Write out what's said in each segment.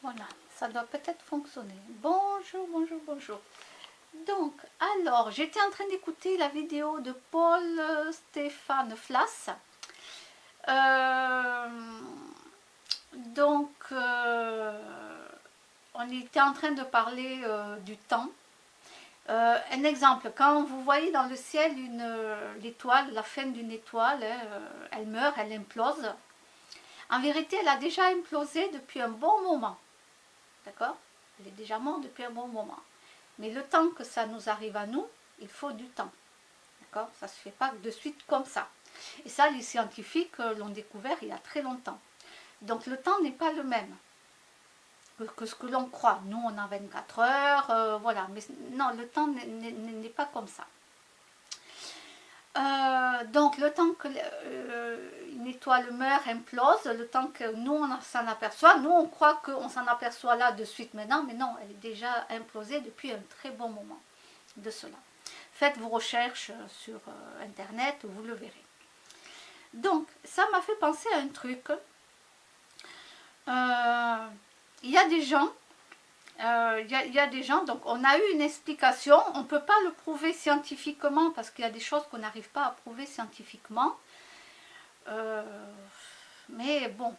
Voilà, ça doit peut-être fonctionner. Bonjour, bonjour, bonjour. Donc, alors, j'étais en train d'écouter la vidéo de Paul Stéphane Flas. Euh, donc, on était en train de parler du temps. Un exemple, quand vous voyez dans le ciel l'étoile, la fin d'une étoile, hein, elle meurt, elle implose. En vérité, elle a déjà implosé depuis un bon moment. D'accord? Elle est déjà morte depuis un bon moment. Mais le temps que ça nous arrive à nous, il faut du temps. D'accord? Ça ne se fait pas de suite comme ça. Et ça, les scientifiques l'ont découvert il y a très longtemps. Donc le temps n'est pas le même que ce que l'on croit. Nous, on a 24 heures, voilà. Mais non, le temps n'est pas comme ça. Donc le temps que une étoile meurt, implose, le temps que nous on s'en aperçoit, nous on croit qu'on s'en aperçoit là de suite maintenant, mais non, elle est déjà implosée depuis un très bon moment de cela. Faites vos recherches sur internet, vous le verrez. Donc ça m'a fait penser à un truc. Il y a des gens des gens, donc on a eu une explication, on ne peut pas le prouver scientifiquement parce qu'il y a des choses qu'on n'arrive pas à prouver scientifiquement. Mais bon,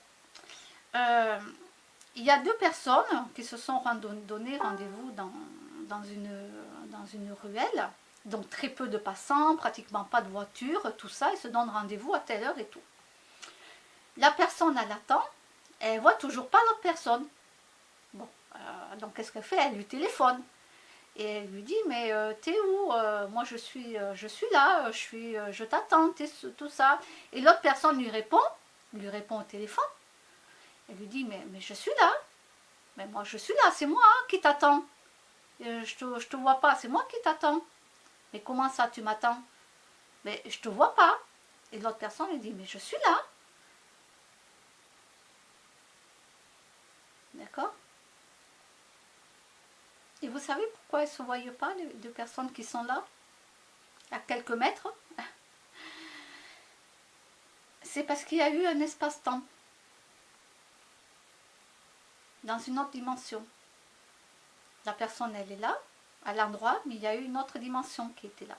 il y a deux personnes qui se sont donné rendez-vous dans une ruelle, donc très peu de passants, pratiquement pas de voitures, tout ça, ils se donnent rendez-vous à telle heure et tout. La personne, elle attend, elle voit toujours pas l'autre personne. Bon, donc qu'est-ce qu'elle fait? Elle lui téléphone. Et elle lui dit, mais t'es où? Moi je suis là, je t'attends, tout ça. Et l'autre personne lui répond au téléphone. Elle lui dit, mais je suis là. Mais moi je suis là, c'est moi qui t'attends. Je te vois pas, c'est moi qui t'attends. Mais comment ça tu m'attends? Mais je te vois pas. Et l'autre personne lui dit, mais je suis là. D'accord? Et vous savez pourquoi elles ne se voient pas, les deux personnes qui sont là, à quelques mètres? C'est parce qu'il y a eu un espace-temps, dans une autre dimension. La personne, elle est là, à l'endroit, mais il y a eu une autre dimension qui était là.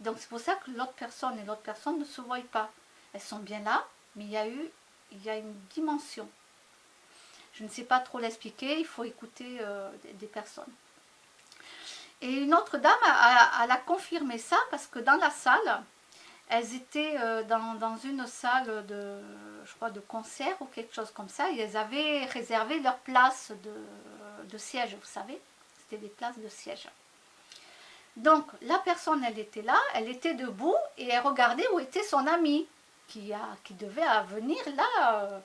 Donc c'est pour ça que l'autre personne et l'autre personne ne se voient pas. Elles sont bien là, mais il y a une dimension. Je ne sais pas trop l'expliquer, il faut écouter des personnes. Et une autre dame, elle a confirmé ça parce que dans la salle, elles étaient dans une salle je crois, de concert ou quelque chose comme ça, et elles avaient réservé leur place de siège, vous savez, c'était des places de siège. Donc la personne, elle était là, elle était debout et elle regardait où était son ami qui devait venir là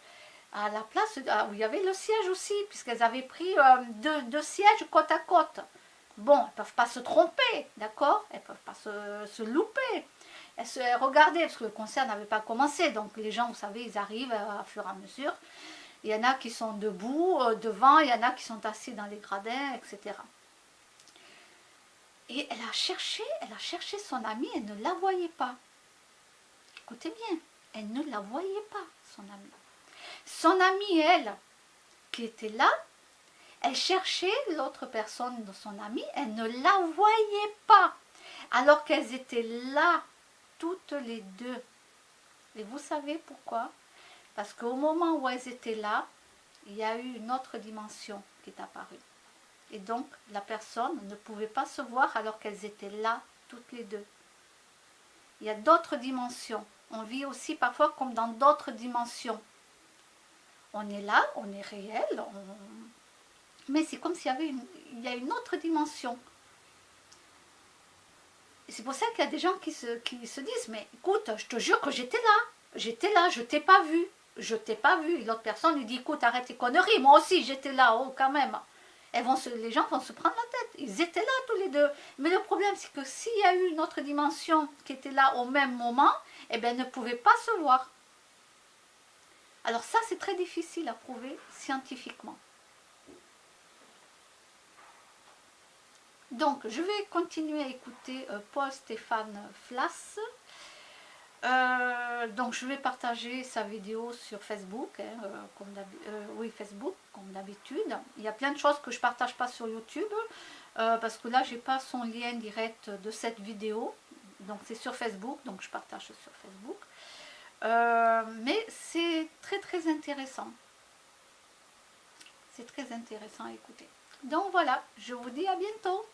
à la place où il y avait le siège aussi, puisqu'elles avaient pris deux sièges côte à côte. Bon, elles ne peuvent pas se tromper, d'accord? Elles ne peuvent pas se louper. Elles regardaient, parce que le concert n'avait pas commencé, donc les gens, vous savez, ils arrivent à fur et à mesure. Il y en a qui sont debout, devant, il y en a qui sont assis dans les gradins, etc. Et elle a cherché son amie, elle ne la voyait pas. Écoutez bien, elle ne la voyait pas, son amie. Son amie, elle, qui était là, elle cherchait l'autre personne de son amie, elle ne la voyait pas. Alors qu'elles étaient là, toutes les deux. Et vous savez pourquoi? Parce qu'au moment où elles étaient là, il y a eu une autre dimension qui est apparue. Et donc, la personne ne pouvait pas se voir alors qu'elles étaient là, toutes les deux. Il y a d'autres dimensions. On vit aussi parfois comme dans d'autres dimensions. On est là, on est réel, mais c'est comme s'il y a une autre dimension. Et c'est pour ça qu'il y a des gens qui se disent, mais écoute, je te jure que j'étais là, je t'ai pas vu, je t'ai pas vu. Et l'autre personne lui dit, écoute, arrête tes conneries, moi aussi j'étais là, oh quand même. Les gens vont se prendre la tête, ils étaient là tous les deux. Mais le problème c'est que s'il y a eu une autre dimension qui était là au même moment, eh bien, elles ne pouvaient pas se voir. Alors ça c'est très difficile à prouver scientifiquement. Donc je vais continuer à écouter Paul Stéphane Flas. Donc je vais partager sa vidéo sur Facebook, hein, oui Facebook comme d'habitude. Il y a plein de choses que je partage pas sur YouTube parce que là j'ai pas son lien direct de cette vidéo, donc c'est sur Facebook, donc je partage sur Facebook. Mais c'est très intéressant. C'est très intéressant à écouter. Donc voilà, je vous dis à bientôt.